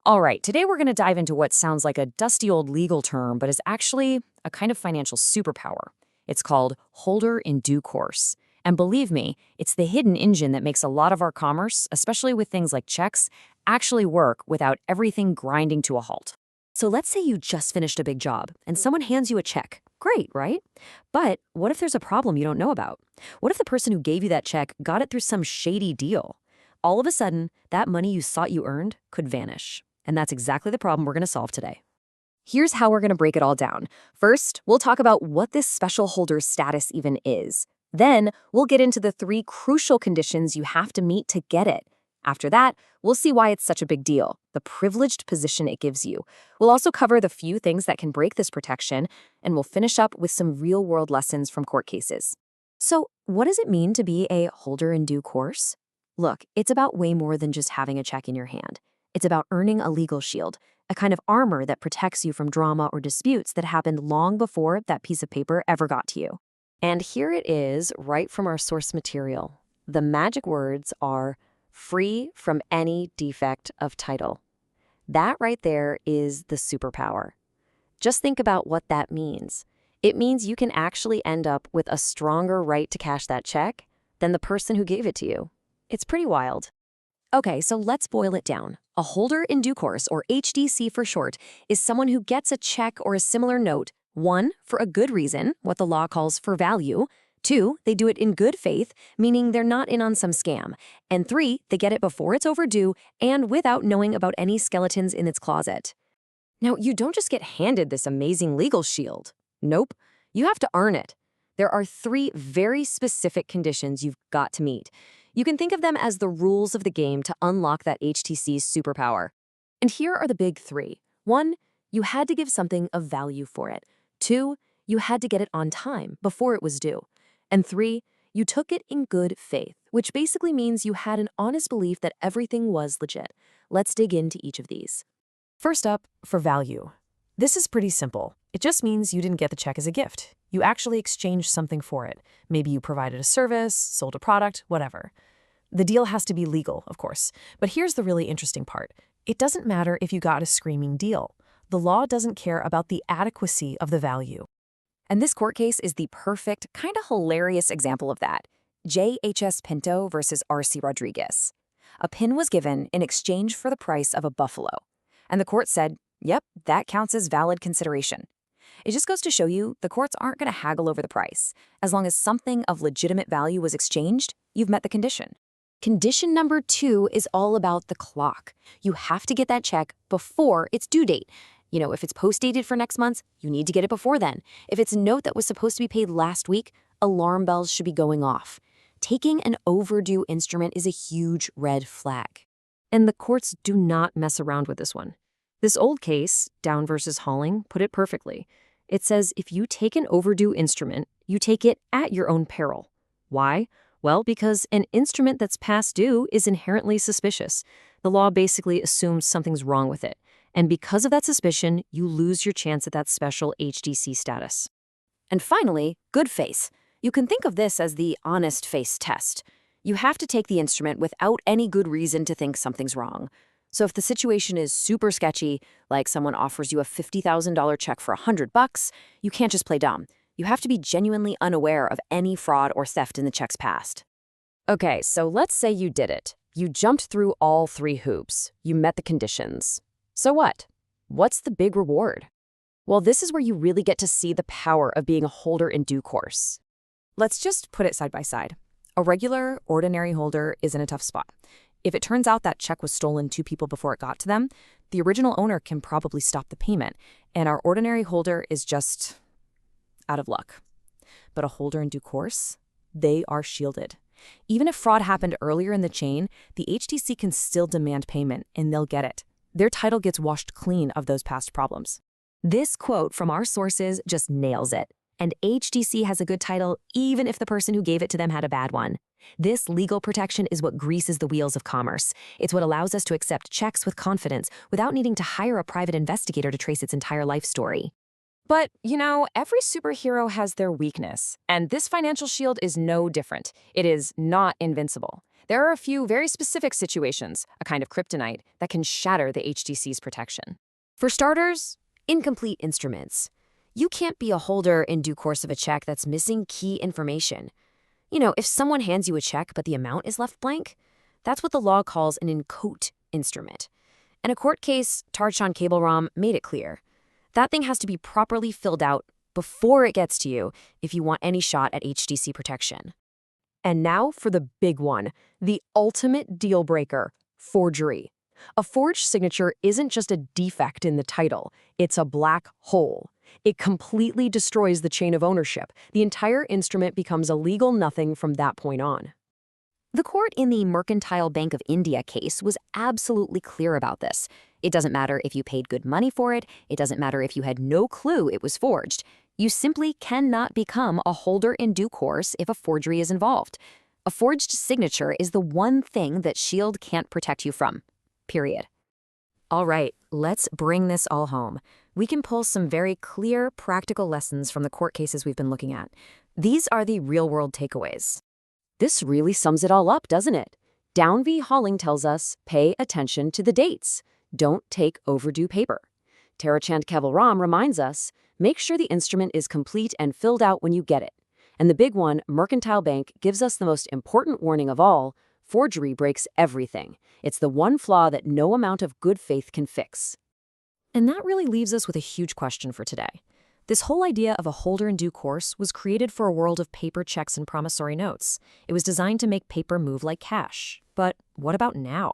All right, today we're going to dive into what sounds like a dusty old legal term, but is actually a kind of financial superpower. It's called holder in due course. And believe me, it's the hidden engine that makes a lot of our commerce, especially with things like checks, actually work without everything grinding to a halt. So let's say you just finished a big job and someone hands you a check. Great, right? But what if there's a problem you don't know about? What if the person who gave you that check got it through some shady deal? All of a sudden, that money you thought you earned could vanish. And that's exactly the problem we're going to solve today. Here's how we're going to break it all down. First, we'll talk about what this special holder status even is. Then, we'll get into the 3 crucial conditions you have to meet to get it. After that, we'll see why it's such a big deal, the privileged position it gives you. We'll also cover the few things that can break this protection, and we'll finish up with some real-world lessons from court cases. So, what does it mean to be a holder in due course? Look, it's about way more than just having a check in your hand. It's about earning a legal shield, a kind of armor that protects you from drama or disputes that happened long before that piece of paper ever got to you. And here it is, right from our source material. The magic words are free from any defect of title. That right there is the superpower. Just think about what that means. It means you can actually end up with a stronger right to cash that check than the person who gave it to you. It's pretty wild. Okay, so let's boil it down. A holder in due course, or HDC for short, is someone who gets a check or a similar note, 1, for a good reason, what the law calls for value; 2, they do it in good faith, meaning they're not in on some scam; and 3, they get it before it's overdue and without knowing about any skeletons in its closet. Now, you don't just get handed this amazing legal shield. Nope, you have to earn it. There are 3 very specific conditions you've got to meet. You can think of them as the rules of the game to unlock that HTC's superpower. And here are the big 3. 1, you had to give something of value for it. 2, you had to get it on time, before it was due. And 3, you took it in good faith, which basically means you had an honest belief that everything was legit. Let's dig into each of these. First up, for value. This is pretty simple. It just means you didn't get the check as a gift. You actually exchanged something for it. Maybe you provided a service, sold a product, whatever. The deal has to be legal, of course. But here's the really interesting part. It doesn't matter if you got a screaming deal. The law doesn't care about the adequacy of the value. And this court case is the perfect, kind of hilarious example of that. J.H.S. Pinto versus R.C. Rodriguez. A pin was given in exchange for the price of a buffalo. And the court said, yep, that counts as valid consideration. It just goes to show you the courts aren't going to haggle over the price. As long as something of legitimate value was exchanged, you've met the condition. Condition number 2 is all about the clock. You have to get that check before its due date. If it's post-dated for next month, you need to get it before then. If it's a note that was supposed to be paid last week, alarm bells should be going off. Taking an overdue instrument is a huge red flag. And the courts do not mess around with this one. This old case, Down versus Halling, put it perfectly. It says if you take an overdue instrument, you take it at your own peril. Why? Well, because an instrument that's past due is inherently suspicious. The law basically assumes something's wrong with it. And because of that suspicion, you lose your chance at that special HDC status. And finally, good faith. You can think of this as the honest face test. You have to take the instrument without any good reason to think something's wrong. So if the situation is super sketchy, like someone offers you a $50,000 check for $100, you can't just play dumb. You have to be genuinely unaware of any fraud or theft in the check's past. Okay, so let's say you did it. You jumped through all 3 hoops. You met the conditions. So what? What's the big reward? Well, this is where you really get to see the power of being a holder in due course. Let's just put it side by side. A regular, ordinary holder is in a tough spot. If it turns out that check was stolen 2 people before it got to them, the original owner can probably stop the payment, and our ordinary holder is just out of luck. But a holder in due course, they are shielded. Even if fraud happened earlier in the chain, the HTC can still demand payment, and they'll get it. Their title gets washed clean of those past problems. This quote from our sources just nails it. And HTC has a good title even if the person who gave it to them had a bad one. This legal protection is what greases the wheels of commerce. It's what allows us to accept checks with confidence without needing to hire a private investigator to trace its entire life story. But, every superhero has their weakness, and this financial shield is no different. It is not invincible. There are a few very specific situations, a kind of kryptonite, that can shatter the HTC's protection. For starters, incomplete instruments. You can't be a holder in due course of a check that's missing key information. If someone hands you a check but the amount is left blank, that's what the law calls an incote instrument. And a court case, Tarchan Cablerom, made it clear. That thing has to be properly filled out before it gets to you if you want any shot at HTC protection. And now for the big one, the ultimate deal breaker, forgery. A forged signature isn't just a defect in the title, it's a black hole. It completely destroys the chain of ownership. The entire instrument becomes a legal nothing from that point on. The court in the Mercantile Bank of India case was absolutely clear about this. It doesn't matter if you paid good money for it. It doesn't matter if you had no clue it was forged. You simply cannot become a holder in due course if a forgery is involved. A forged signature is the one thing that Shield can't protect you from. Period. All right, let's bring this all home. We can pull some very clear, practical lessons from the court cases we've been looking at. These are the real-world takeaways. This really sums it all up, doesn't it? Down v. Halling tells us, pay attention to the dates. Don't take overdue paper. Tarachand Cablerom reminds us, make sure the instrument is complete and filled out when you get it. And the big one, Mercantile Bank, gives us the most important warning of all: forgery breaks everything. It's the one flaw that no amount of good faith can fix. And that really leaves us with a huge question for today. This whole idea of a holder in due course was created for a world of paper checks and promissory notes. It was designed to make paper move like cash. But what about now?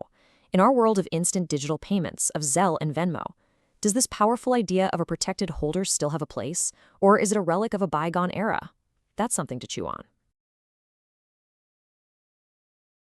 In our world of instant digital payments, of Zelle and Venmo, does this powerful idea of a protected holder still have a place? Or is it a relic of a bygone era? That's something to chew on.